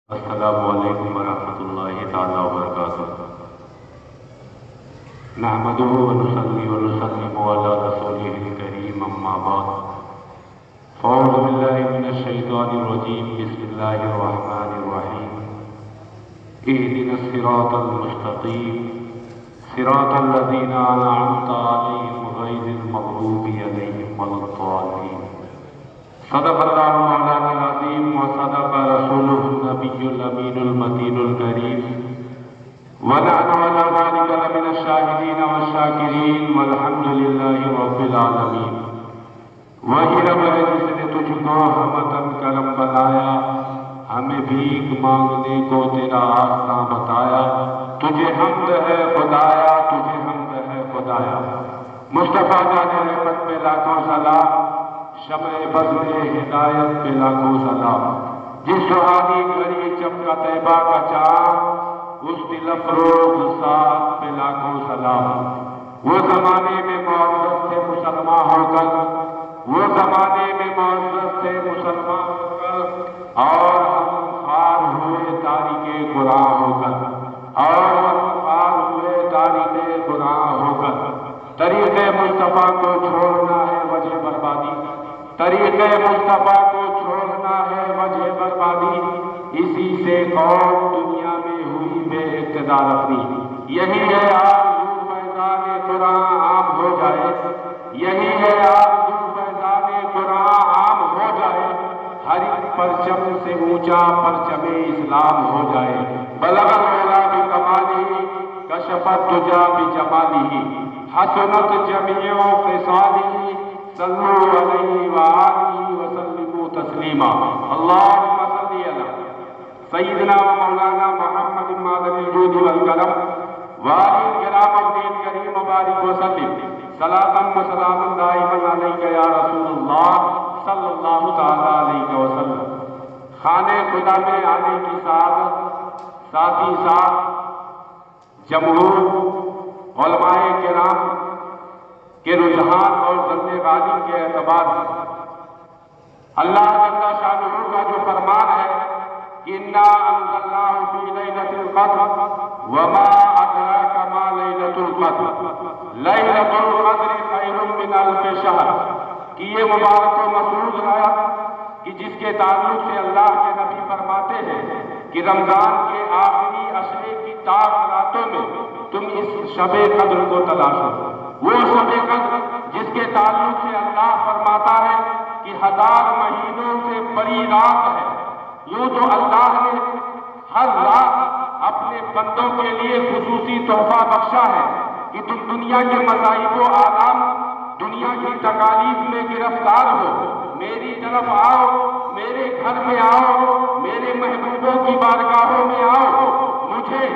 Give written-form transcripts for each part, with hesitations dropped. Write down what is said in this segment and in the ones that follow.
السلام علیکم ورحمۃ اللہ تعالیٰ وبرکاتہ۔ نحمده ونصلي ونسلم على رسوله الكريم اما بعد فاعوذ باللہ من الشیطان الرجیم بسم اللہ الرحمن الرحیم اهدنا الصراط المستقیم صراط الذین انعمت علیہم غیر المغضوب علیہم ولا الضالین۔ صدق اللہ مولانا العظیم وصدق رسولہ النبی الامین المتین الکریم ونحن على ذلك لمن الشاہدین والشاکرین والحمد للہ رب العالمین۔ وہی رب ہے جس نے تجھ کو ہمتن کرم بنایا، ہمیں بھیک مانگنے کو تیرا راستہ بتایا، تجھے حمد ہے خدایا، تجھے حمد ہے خدایا۔ مصطفیٰ جان رحمت پہ لاکھوں سلام، شمع بزم ہدایت پہ لاکھوں سلام۔ جس سہانی گھڑی چمکا طیبہ کا چاند، اس دل افروز ساتھ پہ لاکھوں سلام۔ وہ زمانے میں معزز تھے مسلمان ہو کر، وہ زمانے میں معزز تھے مسلمان ہو کر، اور ہم خوار ہوئے تاریک قرآن ہو کر، اور ہم خوار ہوئے تاریک قرآن ہو کر۔ طریق مصطفیٰ کو چھوڑنا ہے وجہ بربادی، طریق مصطفیٰ کو چھوڑنا ہے وجہ بربادی، اسی سے قوم دنیا میں ہوئی بے اقتدار اپنی۔ یہی ہے آرزو فیضان قرآن عام ہو جائے، یہی ہے آرزو فیضان قرآن عام ہو جائے، ہر ایک پرچم سے اونچا پرچم اسلام ہو جائے۔ بلغ العلا بکمالہ کشف الدجی بجمالہ، حسنت جمیع خصالہ صلو علیہ وآلہ وسلموا تسلیما۔ اللہم صلی علی سیدنا و مولانا محمد معدن الجود والکرم وآلہ الکرام الدین کریم مبارک وسلم صلاۃ و سلام دائما علیک یا رسول اللہ صلی اللہ تعالی علیہ وسلم۔ خانہ خدا میں آنے کی سعادت، ساتھ ہی ساتھ جمہور علماء کرام کے رجحان اور ظن غالب کے اعتبار سے اللہ جل شانہ کا جو فرمان ہے کہ انا انزلناہ فی لیلۃ القدر وما ادراک ما لیلۃ القدر لیلۃ القدر خیر من الف شہر، کہ یہ مبارک و مسعود ہے کہ جس کے تعلق سے اللہ کے نبی فرماتے ہیں کہ رمضان کے آخری عشرے کی تاک راتوں میں تم اس شب قدر کو تلاشو۔ وہ شب قدر جس کے تعلق سے اللہ فرماتا ہے کہ 1000 مہینوں سے بڑی رات ہے۔ یوں تو اللہ نے ہر رات اپنے بندوں کے لیے خصوصی تحفہ بخشا ہے کہ تم دنیا کے مصائب و آلام، دنیا کی تکالیف میں گرفتار ہو، میری طرف آؤ، میرے گھر میں آؤ، میرے محبوبوں کی بارگاہوں میں آؤ، مجھے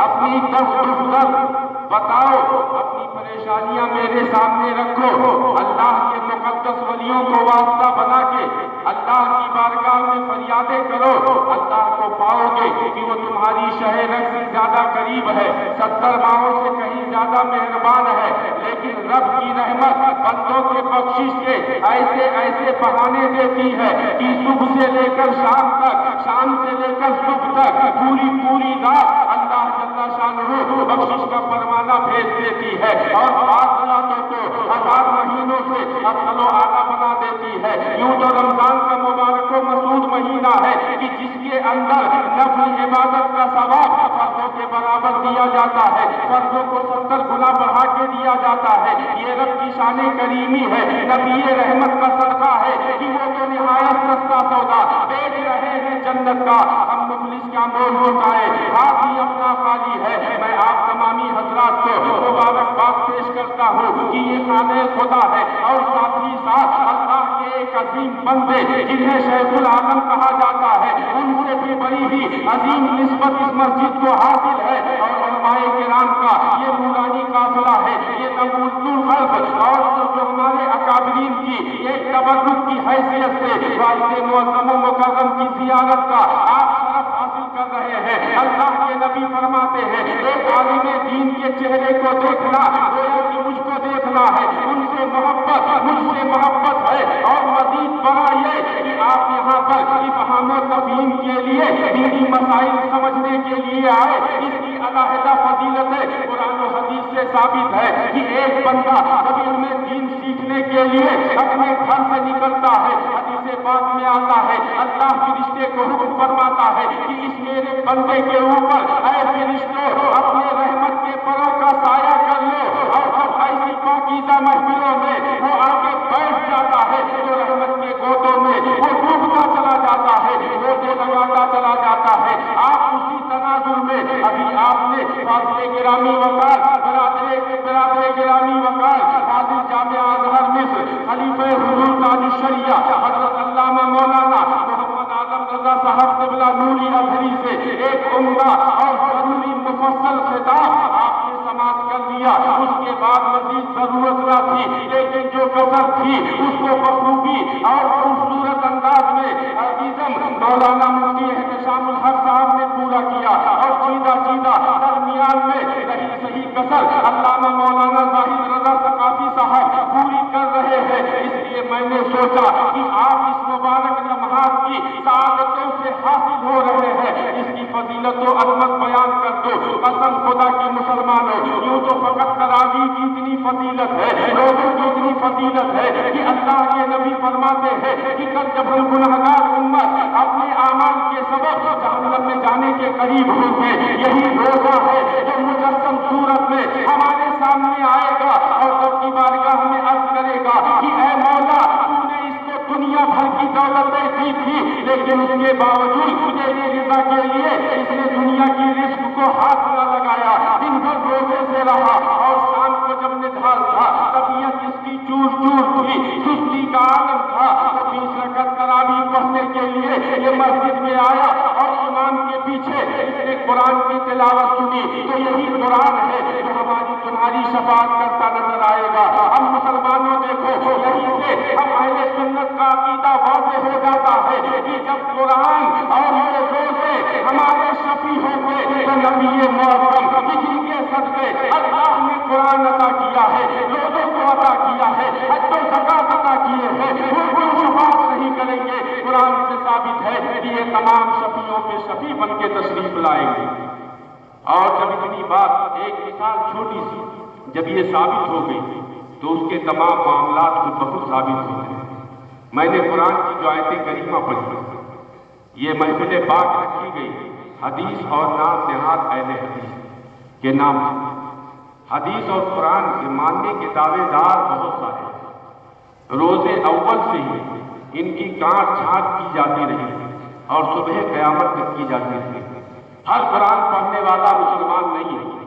اپنی درد بتاؤ، اپنی پریشانیاں میرے سامنے رکھو۔ اللہ کے مقدس ولیوں کو واسطہ بنا کے اللہ کی بارگاہ میں فریادیں کرو، اللہ کو پاؤ گے کہ وہ تمہاری شہ رگ سے زیادہ قریب ہے، 70 ماہوں سے کہیں زیادہ مہربان ہے۔ لیکن رب کی رحمت بندوں کے بخشش کے ایسے ایسے بہانے دیتی ہے کہ صبح سے لے کر شام تک، شام سے لے کر صبح تک، پوری پوری رات اللہ جل شانہ بخشش کا پروانہ بھیج دیتی ہے، اور بعض راتوں کو 1000 مہینوں سے افضل و اعلیٰ بنا دیتی ہے۔ یوں تو رمضان کا مبارک و مسعود مہینہ ہے کہ جس کے اندر نفل عبادت کا ثواب فرضوں کے برابر دیا جاتا ہے، فرضوں کو 70 گنا بڑھا کے دیا جاتا ہے۔ یہ رب کی شان کریمی ہے، نبی رحمت کا صدقہ ہے کہ وہ تو نہایت سستا سودا بیچ رہے ہیں جنت کا، ہم مفلس کا مول چکائے، ہاتھ ہی اپنا خالی ہے۔ میں آپ تمامی حضرات کو مبارکباد پیش کرتا ہوں کہ یہ خانہ خدا ہے، اور ساتھ ہی ساتھ اللہ کے ایک عظیم بندے جنہیں شیخ العالم کہا جاتا ہے، ان سے بھی بڑی ہی عظیم نسبت اس مسجد کو حاصل ہے، اور علماء کرام کا یہ نورانی قافلہ ہے، یہ نمول الخلق اور جو ہمارے اکابرین کی ایک تبرک کی حیثیت سے والد معظم و مکرم کی زیارت کا آپ شرف حاصل کر رہے ہیں۔ اللہ کے نبی فرماتے ہیں ایک عالم دین کے چہرے کو دیکھنا گویا کہ مجھ کو دیکھ دیکھنا ہے، ان سے محبت، مجھ سے محبت ہے۔ اور مزید بڑا یہ کہ آپ یہاں پر افہام و تفہیم کے لیے دینی مسائل سمجھنے کے لیے آئے، اس کی علیحدہ فضیلت ہے۔ قرآن و حدیث سے ثابت ہے کہ ایک بندہ جب علم دین سیکھنے کے لیے اپنے گھر سے نکلتا ہے، حدیث پاک میں آتا ہے اللہ فرشتے کو حکم فرماتا ہے کہ اس میرے بندے کے اوپر اے فرشتوں اپنے رحمت کے پروں کا سایہ کر لو۔ اور جب ایسی پاکیزہ محفلوں میں وہ آگے بیٹھ جاتا ہے تو رحمت کے گودوں میں وہ ڈوبتا چلا جاتا ہے، گودے لگاتا چلا جاتا ہے۔ آپ اسی تناظر میں ابھی آپ نے فاضل گرامی وقار، برادر گرامی وقار، فاضل جامعہ ازہر مصر، خلیفہ حضور تاج الشریعہ حضرت علامہ مولانا محمد عالم رضا صاحب قبلہ نوری ازہری سے ایک عمدہ اور ضروری مفصل خطاب آپ نے سماعت کر لیا۔ اس کے بعد مزید ضرورت نہ تھی، لیکن جو کثر تھی اس کو بخوبی اور خوبصورت انداز میں عزیزم مولانا مفتی احتشام الحق صاحب نے پورا کیا، اور چیدہ درمیان میں رہی صحیح کثر علامہ مولانا زاہد رضا ثقافی صاحب پوری کر رہے ہیں۔ اس لیے میں نے سوچا کہ آپ اس مبارک لمحات کی سعادتوں سے حاصل ہو رہے ہیں، اس کی فضیلت و عظمت بیان کر دو۔ قسم خدا کی مسلمانوں، یوں تو فقط تراویح کی اتنی فضیلت ہے، روزوں کی اتنی فضیلت ہے کہ اللہ کے نبی فرماتے ہیں کہ کل جب ہم گنہگار امت اپنے اعمال کے سبب جہنم میں جانے کے قریب ہوں گے، یہی روزہ ہے جو مجسم صورت میں ہمارے سامنے آئے گا اور رب کی بارگاہ میں عرض کرے گا کہ اے مولا تو نے اس کو دنیا بھر کی دولتیں دی تھی، لیکن اس کے باوجود تیری رضا کے لیے اس نے دنیا کی رزق کو ہاتھ نہ لگایا، دن بھر روزے سے رہا، اور شام کو جب نڈھال تھا طبیعت اس کی چور تھی، سستی کا عالم تھا، 20 رکعت تراویح پڑھنے کے لیے یہ مسجد میں آیا اور امام کے پیچھے اس نے قرآن کی تلاوت سنی، تو یہی قرآن ہے جو ہماری تمہاری شفاعت کرتا نظر آئے گا۔ ہم مسلمانوں دیکھو، یہی سے ہم اہل سنت کا عقیدہ واضح ہو جاتا ہے کہ جب قرآن اور یہ روزے ہمارے شفیع ہوں گے تو نبی معظم جن کے صدقے اللہ نے قرآن عطا کیا ہے، روزوں کو عطا کیا ہے، حج و زکات عطا کیے ہیں، وہ کوئی شفاعت نہیں کریں گے۔ قرآن سے ثابت ہے کہ یہ تمام شفیعوں پہ شفیع بن کے تشریف لائیں گے۔ اور جب اتنی بات، ایک مثال چھوٹی سی، جب یہ ثابت ہو گئی تو اس کے تمام معاملات خود بخود ثابت ہو گئے۔ میں نے قرآن کی جو آیت کریمہ پڑھی، یہ محفل پاک رکھی گئی حدیث اور نام نہاد اہل حدیث کے نام سے۔ حدیث اور قرآن کے ماننے کے دعوے دار بہت سارے، روزے اول سے ہی ان کی کاٹ چھانٹ کی جاتی رہی اور صبح قیامت تک کی جاتی رہی۔ ہر قرآن پڑھنے والا مسلمان نہیں ہے،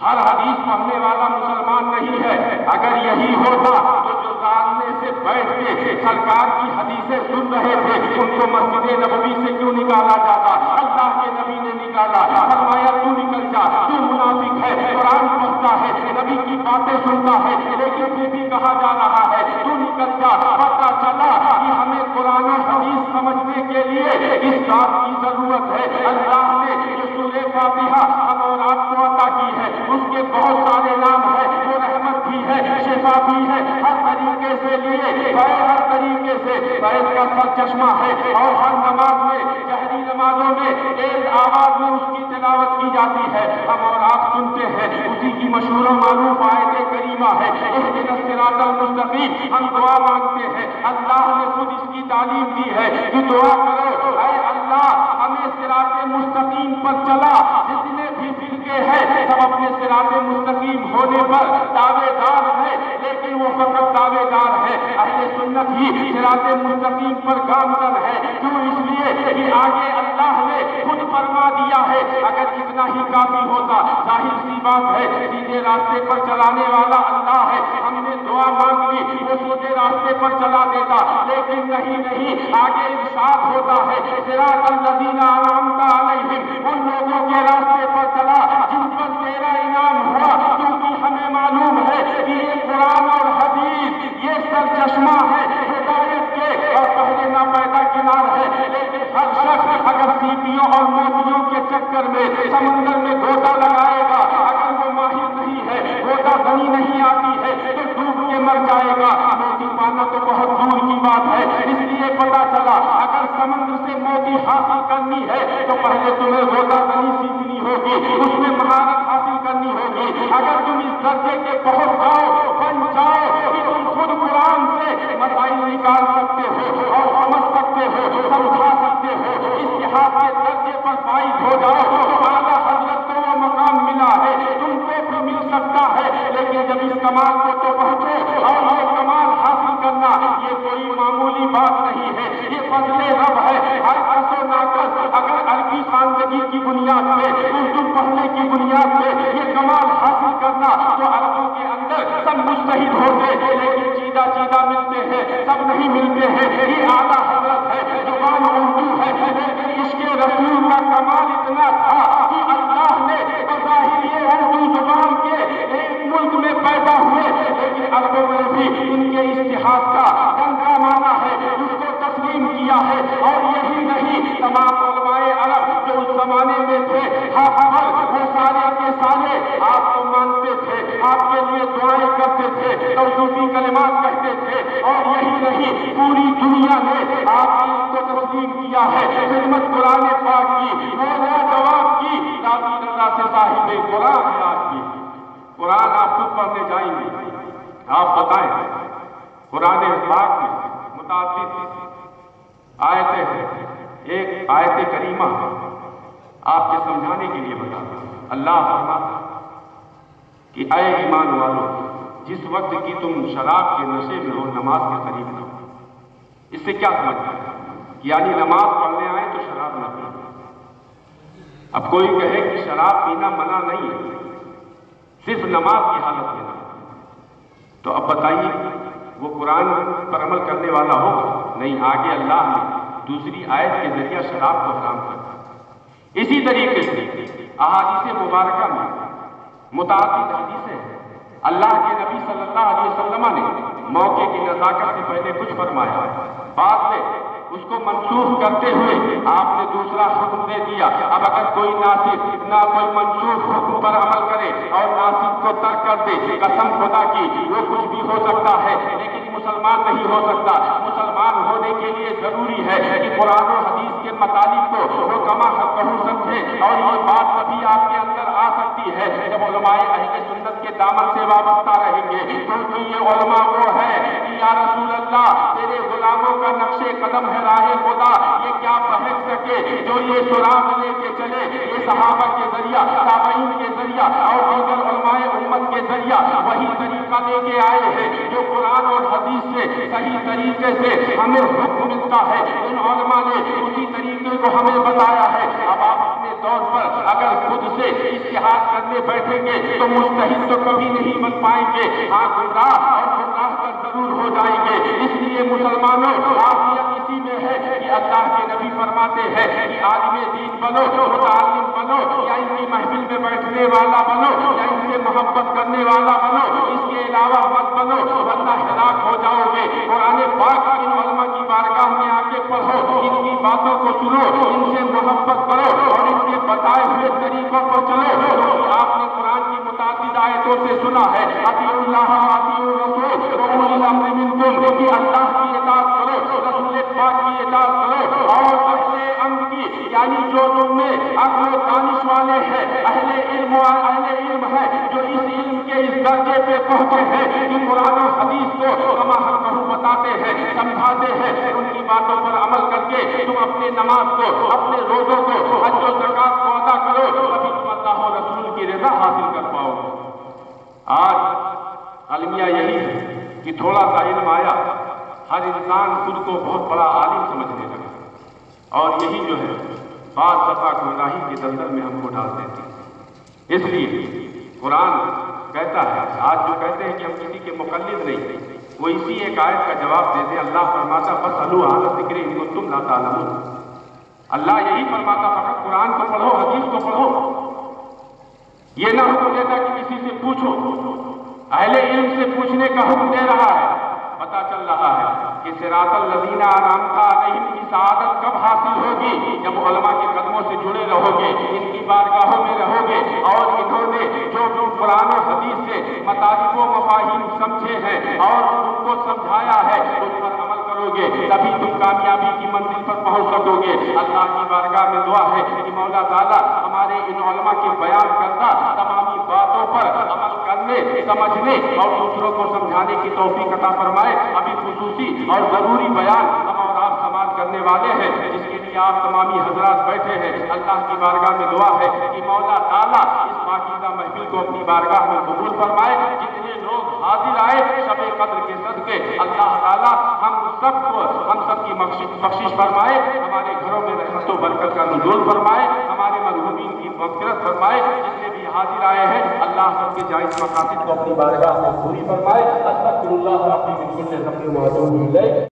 ہر حدیث پڑھنے والا مسلمان نہیں ہے۔ اگر یہی ہوتا تو جو سامنے سے بیٹھ کے سرکار کی حدیثیں سن رہے تھے ان کو مسجد نبوی سے کیوں نکالا جاتا؟ اللہ کے نبی نے نکالا، فرمایا تو نکل جا، تو منافق ہے، قرآن پڑھتا ہے، نبی کی باتیں سنتا ہے، لیکن پھر بھی کہا جا رہا ہے تو نکل جا۔ پتہ چلا کہ ہمیں قرآن و حدیث سمجھنے کے لیے اس بات کی ضرورت ہے۔ اللہ نے جو سورہ فاتحہ ہم اور آپ کو عطا کی ہے اس کے بہت سارے نام ہیں، وہ رحمت بھی ہے، شفا بھی ہے، ہر طریقے سے لیے ہر طریقے سے فیض کا سر چشمہ ہے، اور ہر نماز میں، جہری نمازوں میں تیز آواز میں اس کی تلاوت کی جاتی ہے، ہم اور آپ سنتے ہیں۔ اسی کی مشہور و معروف آیت کریمہ ہے اہدنا الصراط المستقیم۔ ہم دعا مانگتے ہیں، اللہ نے خود اس کی تعلیم دی ہے کہ دعا کرو اے اللہ ہمیں صراط مستقیم پر چلا۔ جتنے بھی فرقے ہیں سب اپنے صراط مستقیم ہونے پر دعوے دار ہے، لیکن وہ فقط دعوے دار ہے، اہل سنت ہی صراط مستقیم پر گامزن ہے۔ کیوں؟ اس لیے کہ آگے اللہ نے خود فرما دیا ہے۔ اگر اتنا ہی کافی ہوتا، ظاہر سی بات ہے سیدھے راستے پر چلانے والا اللہ ہے، ہم نے دعا مانگ لی وہ سیدھے راستے پر چلا دیتا، لیکن نہیں، آگے ارشاد ہوتا ہے صراط الذین انعمت علیہم، ان لوگوں کے راستے پر چلا جن پر تیرا انعام ہوا، کیونکہ ہمیں معلوم ہے کہ یہ قرآن اور حدیث یہ سر چشمہ ہے ہدایت کے، اور پہلے نہ پیدا کنار ہے۔ لیکن ہر شخص اگر سیپیوں اور موتیوں کے چکر میں سمندر میں گوتا لگائے گا، اگر وہ ماہر نہیں ہے، گوتا زنی نہیں آتی ہے تو ڈوب مر جائے گا، موتی پانا تو بہت دور کی بات ہے۔ اس لیے پتا چلا اگر سمندر سے موتی حاصل کرنی ہے تو پہلے تمہیں غوطہ زنی سیکھنی ہوگی، اس میں مہارت حاصل کرنی ہوگی۔ اگر تم اس درجے کے پہنچ جاؤ، بن جاؤ کہ تم خود قرآن سے مسائل نکال سکتے ہو اور سمجھ سکتے ہو، سمجھا سکتے ہو، اجتہاد کے درجے پر فائز ہو جاؤ تو اعلیٰ حضرت کو وہ مقام ملا ہے، تم کو بھی مل سکتا ہے۔ لیکن جب اس کمال کو تو پہنچو، اور یہ کمال حاصل کرنا یہ کوئی معمولی بات نہیں ہے، یہ فضل رب ہے۔ ہر کس و ناقص اگر عربی خواندگی کی بنیاد پہ، اردو پڑھنے کی بنیاد پہ یہ کمال حاصل کرنا تو عربوں کے اندر سب مجتہد ہوتے، لیکن چیدہ چیدہ ملتے ہیں، سب نہیں ملتے ہیں۔ یہ اعلیٰ حضرت ہے، زبان اردو ہے، لیکن عشق رسول کا کمال اتنا تھا کہ اللہ نے بظاہر یہ اردو زبان کے ایک ملک میں پیدا ہوئے، لیکن عربوں نے بھی ان کے اجتہاد کا ڈنکا مانا ہے، اس کو تسلیم کیا ہے۔ اور یہی نہیں، تمام علماء عرب جو اس زمانے میں تھے، حافظ وہ سارے کے سارے آپ کو مانتے تھے، آپ کے لیے دعائیں کرتے تھے، توصیفی کلمات کہتے تھے۔ اور یہی نہیں، پوری دنیا نے آپ کو تسلیم کیا ہے، خدمت قرآن پاک کی، مولا جواب کی، ذاتی رضا سے صاحب قرآن یاد کی۔ قرآن آپ خود پڑھنے جائیں گے، آپ بتائیں قرآن پاک میں متعدد آیتیں ہیں، ایک آیت کریمہ آپ کے سمجھانے کے لیے بتا دیں۔ اللہ فرماتا کہ اے ایمان والو، جس وقت کی تم شراب کے نشے میں ہو نماز کے قریب نہ ہو۔ اس سے کیا سمجھتے ہیں؟ یعنی نماز پڑھنے آئے تو شراب نہ پینا۔ اب کوئی کہے کہ شراب پینا منع نہیں ہے، صرف نماز کی حالت میں نہ، تو اب بتائیے وہ قرآن پر عمل کرنے والا ہوگا؟ نہیں، آگے اللہ نے دوسری آیت کے ذریعہ شراب کو حرام کر دیا۔ اسی طریقے سے احادیث مبارکہ میں متعدد حدیثیں ہیں، اللہ کے نبی صلی اللہ علیہ وسلم نے موقع کی نزاکت سے پہلے کچھ فرمایا، بعد میں اس کو منسوخ کرتے ہوئے آپ نے دوسرا حکم دے دیا۔ اب اگر کوئی ناسخ نہ کوئی منسوخ حکم پر عمل کرے اور ناسخ کو ترک کر دے، قسم خدا کی وہ کچھ بھی ہو سکتا ہے لیکن مسلمان نہیں ہو سکتا۔ مسلمان ہونے کے لیے ضروری ہے کہ قرآن و حدیث کے مطالب کو وہ کما حق سمجھے، اور یہ بات تبھی آپ کے اندر آ سکتی ہے جب علماء اہل سنت کے دامن سے وابستہ رہیں گے، کیونکہ یہ علماء وہ ہے کہ یا رسول اللہ تیرے غلاموں کا نقش قدم ہے راہ خدا، یہ کیا بہک سکے جو یہ سراغ لے کے چلے۔ یہ صحابہ کے ذریعہ، تابعین کے ذریعہ اور دیگر علماء امت کے ذریعہ وہی طریقہ لے کے آئے ہیں جو قرآن اور حدیث سے صحیح طریقے سے ہمیں حکم ملتا ہے، ان علماء نے اسی طریقے کو ہمیں بتایا ہے۔ اب آپ اپنے طور پر اگر خود سے اجتہاد کرنے بیٹھیں گے تو مجتہد تو کبھی نہیں بن پائیں گے، ہاں گمراہ اور گمراہ پر ضرور ہو جائیں گے۔ اس لیے مسلمانوں عافیت اسی میں ہے کہ اللہ کے نبی فرماتے ہیں کہ عالم دین بنو، متعلم بنو، یا ان کی محفل میں بیٹھنے والا بنو، یا ان سے محبت کرنے والا بنو، اس کے علاوہ مت بنو ورنہ ہلاک ہو جاؤ گے۔ قرآن پاک ان علماء کی بارگاہ میں آ کے پڑھو، ان کی باتوں کو سنو، ان سے محبت کرو اور ان کے بتائے ہوئے طریقوں پر چلو، کیونکہ آپ نے قرآن کی متعدد آیتوں سے سنا ہے اطیعوا اللہ واطیعوا الرسول واولی الامر منکم، کہ اللہ کی اطاعت کرو، رسول پاک کی اطاعت کرو، اور اہل امر کی یعنی جو تم میں عقل و دانش والے ہیں، اہل علم ہے جو اس علم کے اس درجے پہ پہنچے ہیں کہ قرآن و حدیث کو کما حق بتاتے ہیں، سمجھاتے ہیں، ان کی باتوں پر عمل کر کے تم اپنے نماز کو، اپنے روزوں کو، حج و زکات کو ادا کرو، تبھی تم اللہ و رسول کی رضا حاصل کر پاؤ گے۔ آج المیہ یہی ہے کہ تھوڑا سا علم آیا، ہر انسان خود کو بہت بڑا عالم سمجھنے لگا، اور یہی جو ہے بعض دفعہ گمراہی کے دلدل میں ہم کو ڈال دیتی ہے۔ اس لیے قرآن کہتا ہے، آج جو کہتے ہیں کہ ہم کسی کے مقلد نہیں، وہ اسی ایک آیت کا جواب دے دیں۔ اللہ فرماتا فاسألوا اہل الذکر ان کنتم لا تعلمون۔ اللہ یہی فرماتا فقط قرآن کو پڑھو، حدیث کو پڑھو، یہ نہ حکم دیتا کہ کسی سے پوچھو، اہل علم سے پوچھنے کا حکم دے رہا ہے۔ پتا چل رہا ہے کہ صراط الذین انعمت علیہم کی سعادت کب حاصل ہوگی؟ جب علماء کے قدموں سے جڑے رہو گے، ان کی بارگاہوں میں رہو گے، اور انہوں نے جو قرآن و حدیث سے کے مطالب و مفاہیم سمجھے ہیں اور ان کو سمجھایا ہے، ان پر عمل کرو گے تبھی تم کامیابی کی منزل پر پہنچ سکو گے۔ اللہ کی بارگاہ میں دعا ہے کہ مولا تعالیٰ ہمارے ان علماء کے بیان کردہ تمامی باتوں پر عمل کرنے، سمجھنے اور دوسروں کو سمجھانے کی توفیق عطا فرمائے۔ ابھی خصوصی اور ضروری بیان ہم اور آپ سماعت کرنے والے ہیں، جس کے لیے آپ تمامی حضرات بیٹھے ہیں۔ اللہ کی بارگاہ میں دعا ہے کہ مولا تعالیٰ اس پاکیزہ محفل کو اپنی بارگاہ میں قبول فرمائے۔ جتنے لوگ حاضر آئے شب قدر کے صدقے، اللہ تعالیٰ ہم سب کی بخشش فرمائے، ہمارے گھروں میں رحمت و برکت کا نزول فرمائے، ہمارے مرحومین کی مغفرت فرمائے۔ جتنے بھی حاضر آئے ہیں اللہ سب کے جائز مقاصد کو اپنی بارگاہ میں پوری فرمائے۔ استغفر اللہ ربی من کل ذنب و اتوب الیہ۔